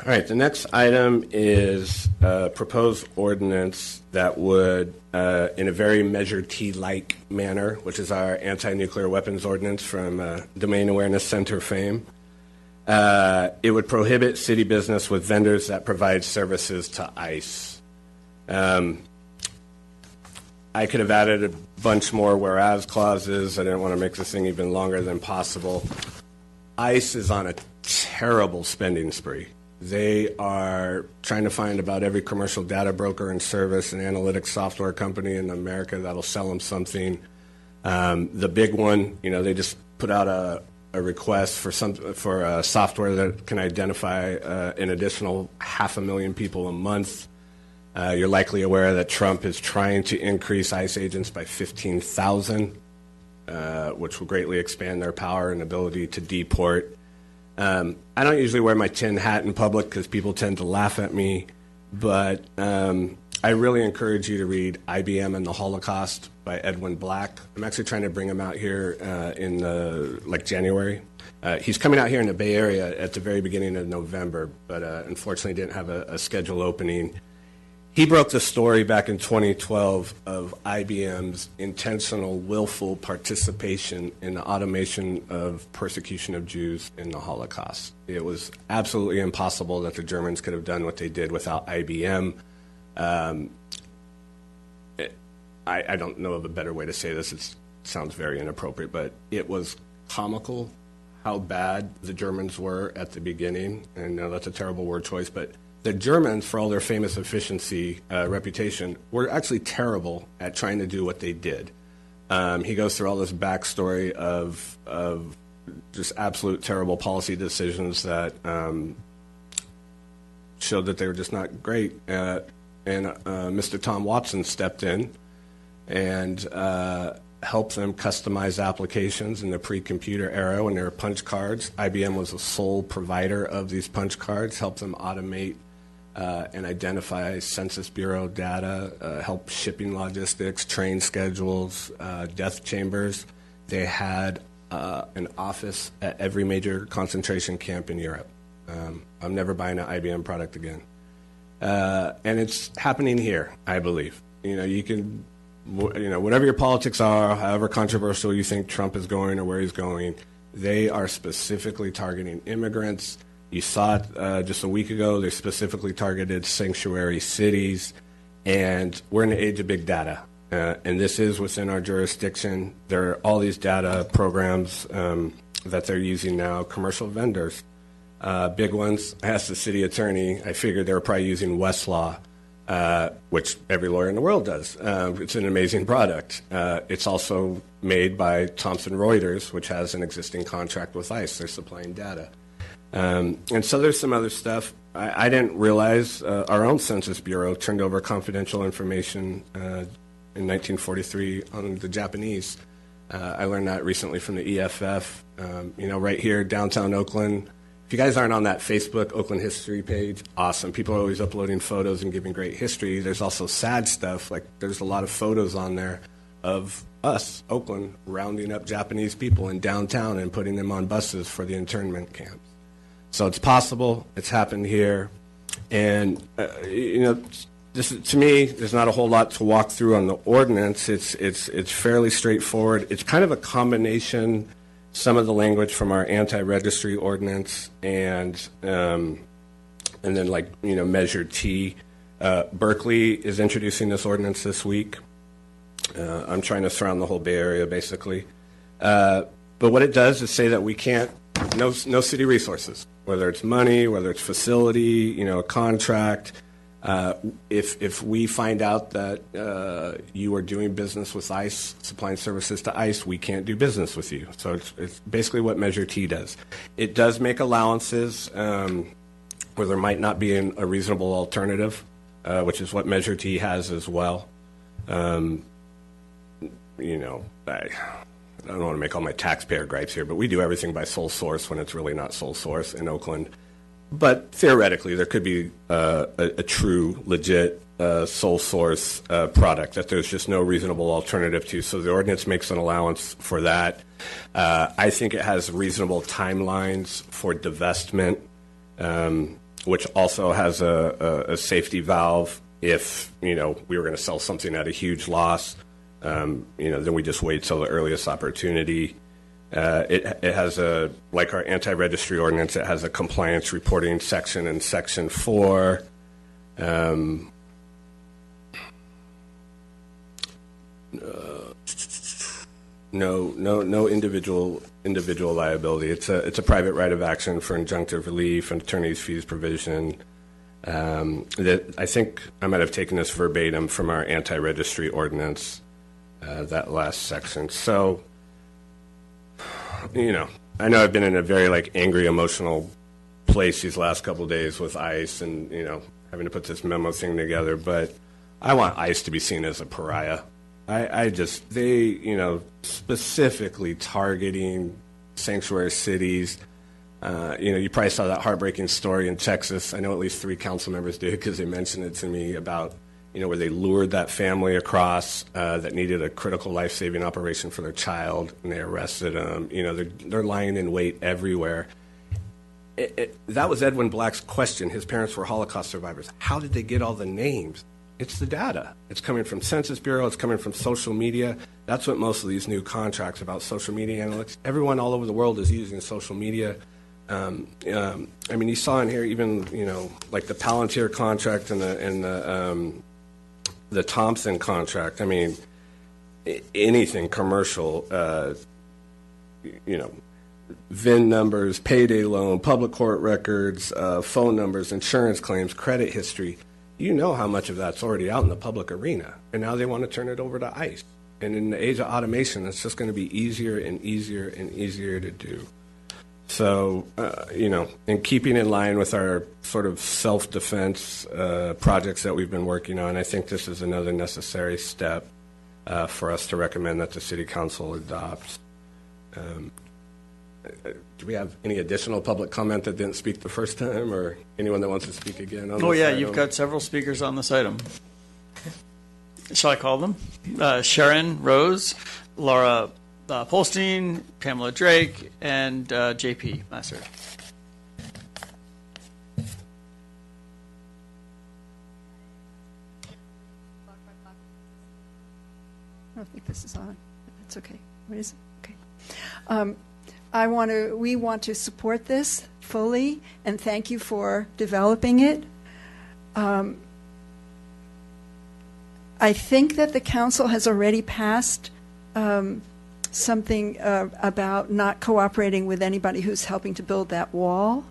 All right, the next item is a proposed ordinance that would, in a very Measure T-like manner, which is our anti-nuclear weapons ordinance from Domain Awareness Center fame, it would prohibit city business with vendors that provide services to ICE. I could have added a bunch more whereas clauses. I didn't want to make this thing even longer than possible. ICE is on a terrible spending spree. They are trying to find about every commercial data broker and service and analytics software company in America that'll sell them something. The big one, they just put out a request for software that can identify an additional 500,000 people a month. You're likely aware that Trump is trying to increase ICE agents by 15,000, which will greatly expand their power and ability to deport. I don't usually wear my tin hat in public because people tend to laugh at me, but I really encourage you to read IBM and the Holocaust by Edwin Black. I'm actually trying to bring him out here in January. He's coming out here in the Bay Area at the very beginning of November, but unfortunately didn't have a scheduled opening. He broke the story back in 2012 of IBM's intentional, willful participation in the automation of persecution of Jews in the Holocaust. It was absolutely impossible that the Germans could have done what they did without IBM. I don't know of a better way to say this. It sounds very inappropriate, but it was comical how bad the Germans were at the beginning. And that's a terrible word choice, but the Germans, for all their famous efficiency reputation, were actually terrible at trying to do what they did. He goes through all this backstory of just absolute terrible policy decisions that showed that they were just not great. And Mr. Tom Watson stepped in and helped them customize applications in the pre-computer era when there were punch cards. IBM was the sole provider of these punch cards, helped them automate and identify Census Bureau data, help shipping logistics, train schedules, death chambers. They had an office at every major concentration camp in Europe. I'm never buying an IBM product again. And it's happening here, I believe. You can, whatever your politics are, however controversial you think Trump is going or where he's going, they are specifically targeting immigrants. You saw it just a week ago. They specifically targeted sanctuary cities. And we're in the age of big data. And this is within our jurisdiction. There are all these data programs that they're using now, commercial vendors. Big ones. I asked the city attorney. I figured they were probably using Westlaw, which every lawyer in the world does. It's an amazing product. It's also made by Thomson Reuters, which has an existing contract with ICE. They're supplying data. And so there's some other stuff. I didn't realize our own Census Bureau turned over confidential information in 1943 on the Japanese. I learned that recently from the EFF. Right here, downtown Oakland. If you guys aren't on that Facebook Oakland history page, awesome. People are always uploading photos and giving great history. There's also sad stuff. Like there's a lot of photos on there of us, Oakland, rounding up Japanese people in downtown and putting them on buses for the internment camps. So it's possible. It's happened here. And, to me, there's not a whole lot to walk through on the ordinance. It's fairly straightforward. It's kind of a combination, some of the language from our anti-registry ordinance and then Measure T. Berkeley is introducing this ordinance this week. I'm trying to surround the whole Bay Area, basically. But what it does is say that we can't, no city resources, whether it's money, whether it's facility, a contract. If we find out that you are doing business with ICE, supplying services to ICE, we can't do business with you. So it's basically what Measure T does. It does make allowances where there might not be a reasonable alternative, which is what Measure T has as well. I don't want to make all my taxpayer gripes here, but we do everything by sole source when it's really not sole source in Oakland. But theoretically, there could be a true, legit sole source product that there's just no reasonable alternative to. So the ordinance makes an allowance for that. I think it has reasonable timelines for divestment. which also has a safety valve if, we were going to sell something at a huge loss. Then we just wait till the earliest opportunity. It has like our anti-registry ordinance, it has a compliance reporting section in Section 4. No individual liability. It's a private right of action for injunctive relief and attorney's fees provision. I think I might have taken this verbatim from our anti-registry ordinance, that last section. So, I know I've been in a very angry, emotional place these last couple of days with ICE and, having to put this memo thing together, but I want ICE to be seen as a pariah. They specifically targeting sanctuary cities. You probably saw that heartbreaking story in Texas. I know at least 3 council members did because they mentioned it to me about, where they lured that family across that needed a critical life-saving operation for their child, and they arrested them. They're lying in wait everywhere. That was Edwin Black's question. His parents were Holocaust survivors. How did they get all the names? It's the data. It's coming from Census Bureau. It's coming from social media. That's what most of these new contracts about social media analytics. Everyone all over the world is using social media. You saw in here even like the Palantir contract and the Thompson contract. Anything commercial. VIN numbers, payday loan, public court records, phone numbers, insurance claims, credit history. How much of that's already out in the public arena, and now they want to turn it over to ICE. And in the age of automation, it's just going to be easier and easier and easier to do. So, in keeping in line with our sort of self-defense projects that we've been working on, I think this is another necessary step for us to recommend that the City Council adopts. Do we have any additional public comment that didn't speak the first time, or anyone that wants to speak again on this item? You've got several speakers on this item. Shall I call them? Sharon Rose, Laura Polstein, Pamela Drake, and JP Masser. I don't think this is on. That's okay. What is it? Okay. We want to support this fully, and thank you for developing it. I think that the council has already passed something about not cooperating with anybody who's helping to build that wall.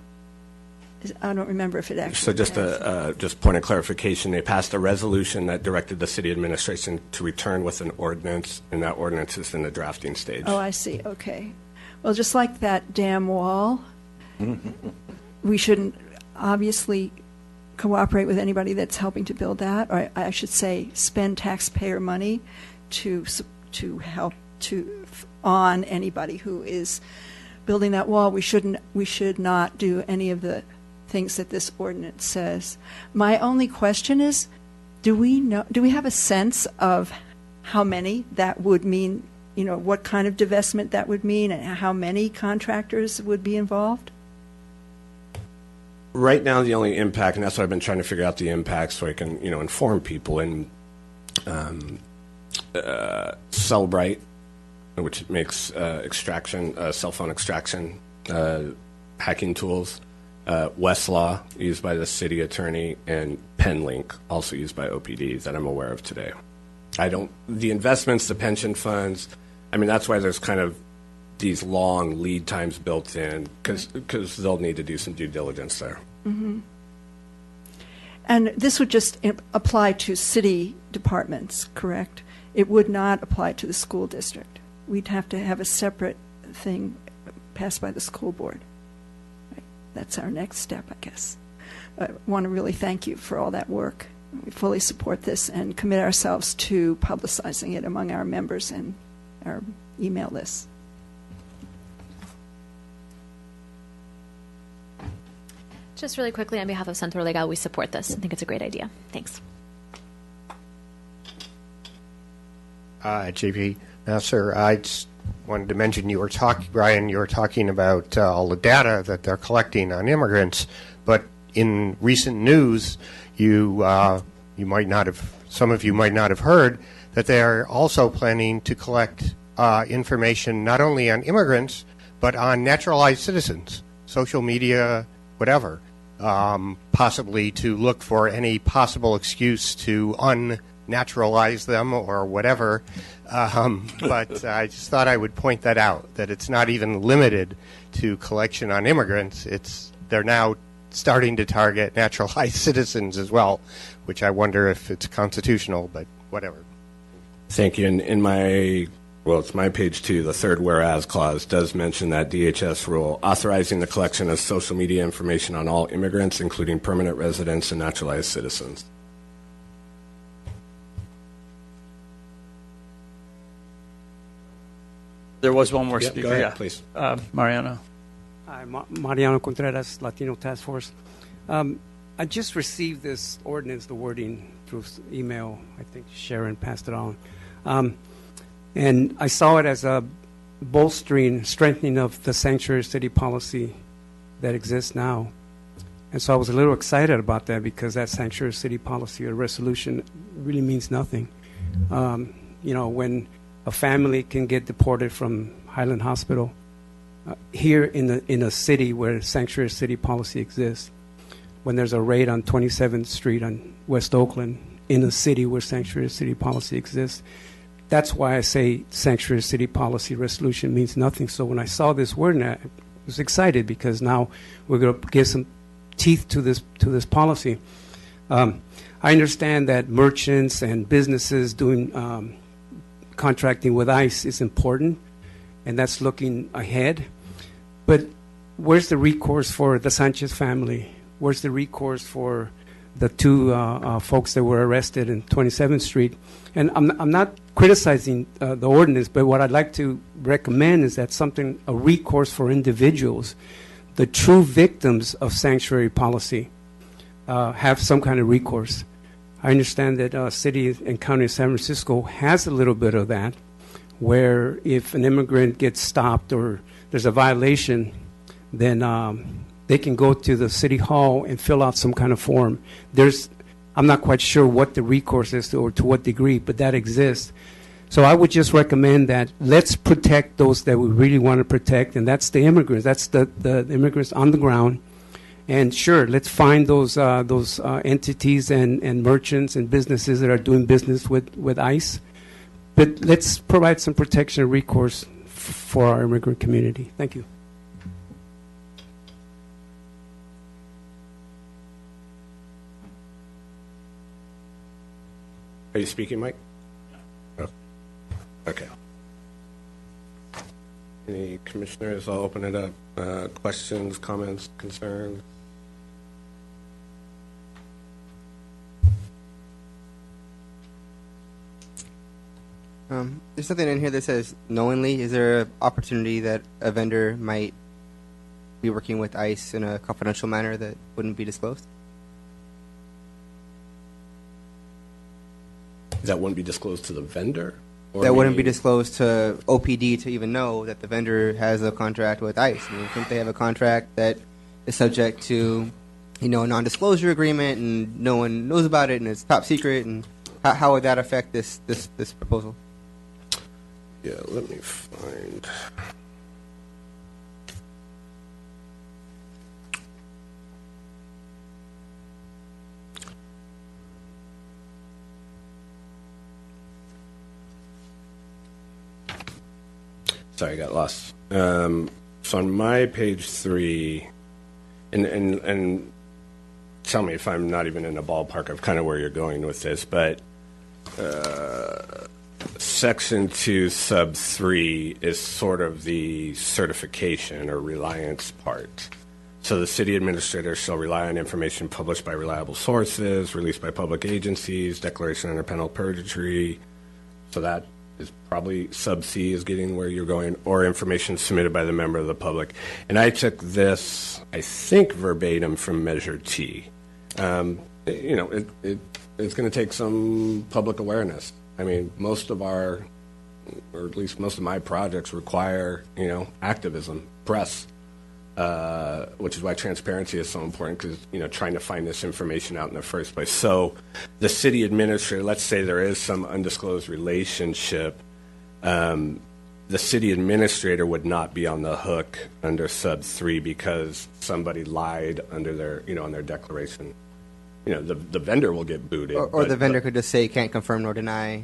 I don't remember if it actually. So just point of clarification, they passed a resolution that directed the city administration to return with an ordinance, and that ordinance is in the drafting stage. Oh, I see. Okay. Well, just like that damn wall, we shouldn't obviously cooperate with anybody that's helping to build that, or I should say spend taxpayer money to help on anybody who is building that wall. We should not do any of the things that this ordinance says. My only question is, do we have a sense of how many that would mean? What kind of divestment that would mean, and how many contractors would be involved? Right now, the only impact, and that's what I've been trying to figure out the impact so I can, inform people, in Cellbrite, which makes cell phone extraction, hacking tools, Westlaw, used by the city attorney, and PenLink, also used by OPD, that I'm aware of today. The investments, the pension funds, that's why there's kind of these long lead times built in, because they'll need to do some due diligence there. Mm-hmm. And this would just apply to city departments, correct? It would not apply to the school district. We'd have to have a separate thing passed by the school board. Right? That's our next step, I guess. I want to really thank you for all that work. We fully support this and commit ourselves to publicizing it among our members and our email lists. Just really quickly, on behalf of Centro Legal, we support this. I think it's a great idea. Thanks. JP Nasser, I just wanted to mention Brian, you were talking about all the data that they're collecting on immigrants, but in recent news, you might not have, some of you might not have heard that they are also planning to collect information not only on immigrants but on naturalized citizens, social media, whatever, possibly to look for any possible excuse to unnaturalize them or whatever. But I just thought I would point that out, that it's not even limited to collection on immigrants. They're now starting to target naturalized citizens as well, which I wonder if it's constitutional, but whatever. Thank you. And in my, well, it's my page 2, the third whereas clause does mention that DHS rule authorizing the collection of social media information on all immigrants, including permanent residents and naturalized citizens. There was one more Yep, speaker. go ahead, Yeah, please. Mariano. Hi, Mariano Contreras, Latino Task Force. I just received this ordinance, the wording, through email. I think Sharon passed it on. And I saw it as a bolstering, strengthening of the sanctuary city policy that exists now. And so I was a little excited about that because that sanctuary city policy or resolution really means nothing. You know, when a family can get deported from Highland Hospital, here in a city where sanctuary city policy exists, when there's a raid on 27th Street on West Oakland, in a city where sanctuary city policy exists, that's why I say sanctuary city policy resolution means nothing. So when I saw this word, I was excited because now we're going to give some teeth to this policy. I understand that merchants and businesses doing contracting with ICE is important, and that's looking ahead. But where's the recourse for the Sanchez family? Where's the recourse for the two folks that were arrested in 27th Street? And I'm not criticizing the ordinance, but what I'd like to recommend is that a recourse for individuals, the true victims of sanctuary policy, have some kind of recourse. I understand that city and county of San Francisco has a little bit of that, where if an immigrant gets stopped or there's a violation, then they can go to the city hall and fill out some kind of form. I'm not quite sure what the recourse is or to what degree, but that exists. So I would just recommend that let's protect those that we really want to protect, and that's the immigrants. That's the immigrants on the ground. And sure, let's find those entities and merchants and businesses that are doing business with ICE. But let's provide some protection and recourse for our immigrant community. Thank you. Are you speaking, Mike? Oh. Okay. Any commissioners? I'll open it up. Questions, comments, concerns? There's something in here that says knowingly. Is there an opportunity that a vendor might be working with ICE in a confidential manner that wouldn't be disclosed? That wouldn't be disclosed to the vendor? Or That wouldn't be disclosed to OPD to even know that the vendor has a contract with ICE. I mean, think they have a contract that is subject to, a non-disclosure agreement, and no one knows about it, and it's top secret. And how would that affect this proposal? Yeah, let me find. Sorry, I got lost. So on my page 3, and tell me if I'm not even in the ballpark of kind of where you're going with this, but Section 2, Sub 3 is sort of the certification or reliance part. So the city administrator shall rely on information published by reliable sources, released by public agencies, declaration under penalty of perjury. So that is probably Sub C is getting where you're going, or information submitted by the member of the public. And I took this, I think, verbatim from Measure T. It's going to take some public awareness. I mean, most of our, or at least most of my projects require, activism, press. which is why transparency is so important, because, trying to find this information out in the first place. So the city administrator, let's say there is some undisclosed relationship, the city administrator would not be on the hook under sub 3 because somebody lied under their, on their declaration. The vendor will get booted. Or the vendor could just say can't confirm nor deny.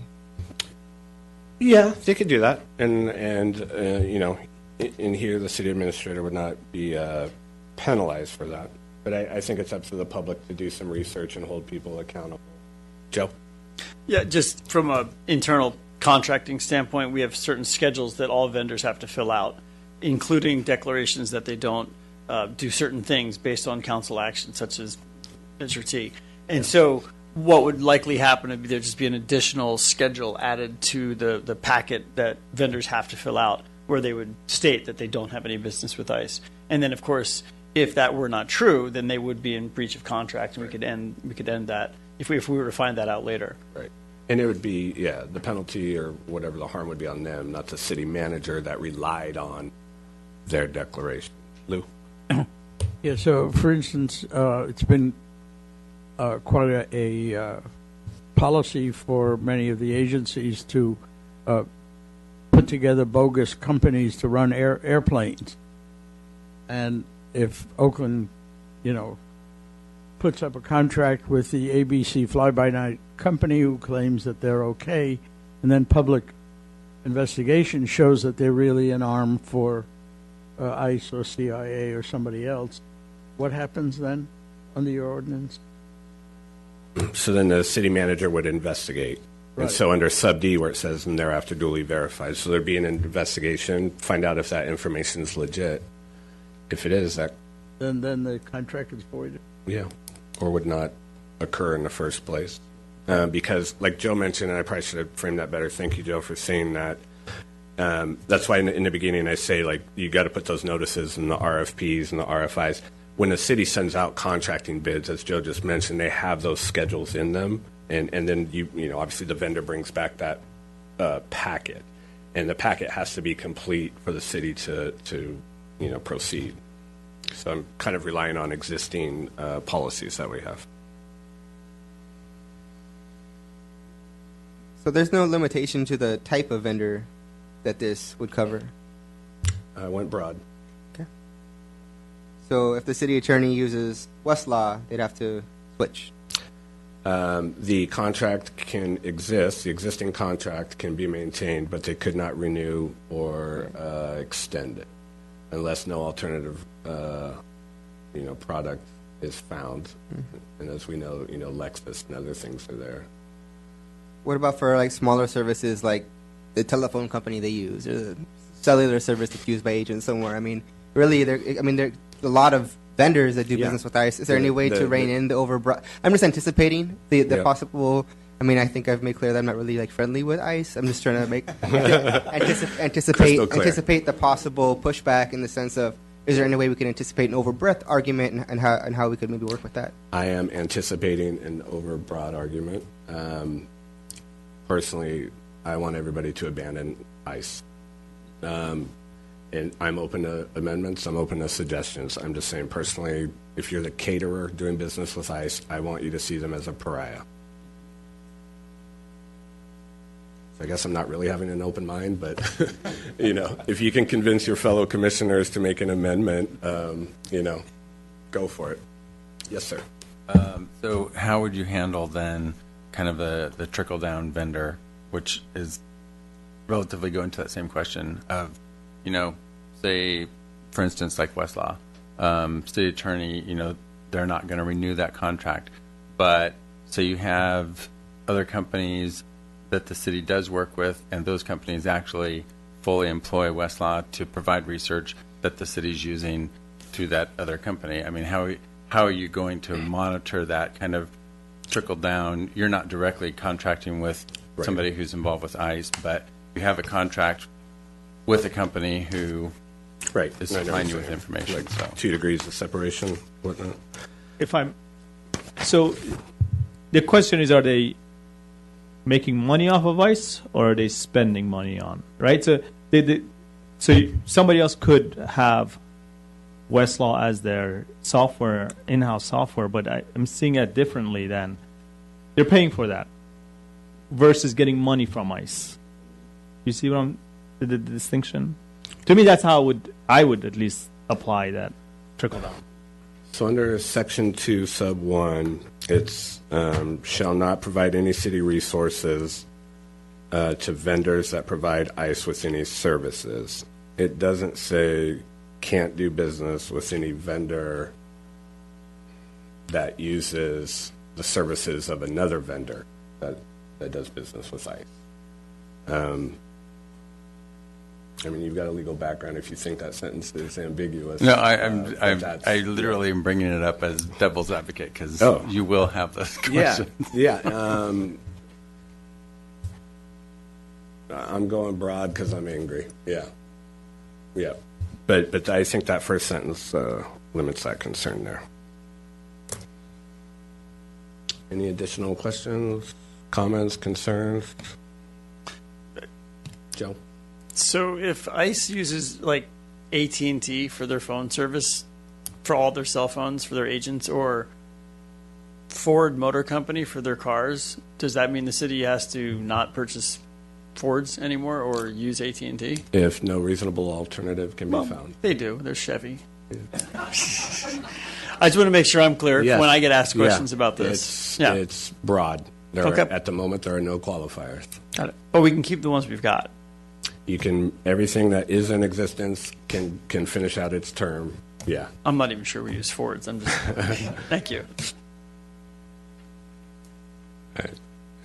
Yeah, they could do that. And in here, the city administrator would not be penalized for that. But I think it's up to the public to do some research and hold people accountable. Joe? Yeah, just from a internal contracting standpoint, we have certain schedules that all vendors have to fill out, including declarations that they don't do certain things based on council action, such as Measure T. And so what would likely happen would be there'd just be an additional schedule added to the packet that vendors have to fill out, where they would state that they don't have any business with ICE. And then, of course, if that were not true, then they would be in breach of contract, and we could end that if we were to find that out later. Right. And it would be, the penalty or whatever the harm would be on them, not the city manager that relied on their declaration. Lou? Yeah, so for instance, it's been quite a policy for many of the agencies to put together bogus companies to run airplanes. And if Oakland, puts up a contract with the ABC fly-by-night company who claims that they're okay, and then public investigation shows that they're really an arm for ICE or CIA or somebody else, what happens then under your ordinance? So then the city manager would investigate. Right. And so under sub D, where it says, and thereafter duly verified, so there'd be an investigation, find out if that information is legit. If it is, that... Then the contract is voided. Yeah, or would not occur in the first place. Because, like Joe mentioned, and I probably should have framed that better. Thank you, Joe, for saying that. That's why in the beginning I say, you got to put those notices in the RFPs and the RFIs. When the city sends out contracting bids, as Joe just mentioned, they have those schedules in them. And then, obviously the vendor brings back that packet. And the packet has to be complete for the city to proceed. So I'm kind of relying on existing policies that we have. So there's no limitation to the type of vendor that this would cover? I went broad. Okay. So if the city attorney uses Westlaw, they'd have to switch? The contract can exist, the existing contract can be maintained, but they could not renew or extend it unless no alternative product is found. And as we know, Lexus and other things are there. What about for smaller services like the telephone company they use, or the cellular service that's used by agents somewhere? I mean, really, there are a lot of vendors that do business with ICE. Is there any way to rein in the overbroad? I'm just anticipating the possible. I mean, I think I've made clear that I'm not really friendly with ICE. I'm just trying to make anticipate the possible pushback in the sense of, is there any way we can anticipate an overbreadth argument and how we could maybe work with that? I am anticipating an overbroad argument. Personally, I want everybody to abandon ICE. And I'm open to amendments. I'm open to suggestions. I'm just saying, personally, if you're the caterer doing business with ICE, I want you to see them as a pariah. So I guess I'm not really having an open mind, but, if you can convince your fellow commissioners to make an amendment, go for it. Yes, sir. So how would you handle then kind of the trickle-down vendor, which is relatively going to that same question of, say, for instance, like Westlaw, city attorney, they're not going to renew that contract. But so you have other companies that the city does work with, and those companies actually fully employ Westlaw to provide research that the city's using through that other company. I mean, how are you going to monitor that kind of trickle down? You're not directly contracting with somebody who's involved with ICE, but you have a contract with a company who is supplying you with information. So 2 degrees of separation, whatnot. So the question is, are they making money off of ICE or are they spending money on, right? So so somebody else could have Westlaw as their software, in-house software, but I'm seeing it differently than they're paying for that versus getting money from ICE. You see what the distinction? To me, that's how I would at least apply that trickle down. So under Section 2, Sub 1, it's shall not provide any city resources to vendors that provide ICE with any services. It doesn't say can't do business with any vendor that uses the services of another vendor that does business with ICE. I mean, you've got a legal background if you think that sentence is ambiguous. No, I literally am bringing it up as devil's advocate because you will have those questions. Yeah. I'm going broad because I'm angry. Yeah. But I think that first sentence limits that concern there. Any additional questions, comments, concerns? Joe? So if ICE uses like AT&T for their phone service, for all their cell phones for their agents, or Ford Motor Company for their cars, does that mean the city has to not purchase Fords anymore or use AT&T? If no reasonable alternative can be found. They do. There's Chevy. I just want to make sure I'm clear Yes. when I get asked questions about this. It's broad. Okay. At the moment, there are no qualifiers. Got it. But we can keep the ones we've got. You can, everything that is in existence can finish out its term. Yeah. I'm not even sure we use Fords. I'm just. Thank you. All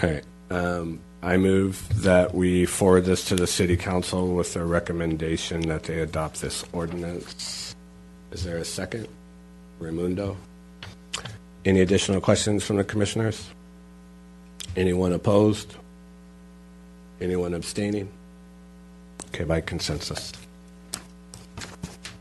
right. I move that we forward this to the city council with a recommendation that they adopt this ordinance. Is there a second? Raimundo? Any additional questions from the commissioners? Anyone opposed? Anyone abstaining? Okay, by consensus.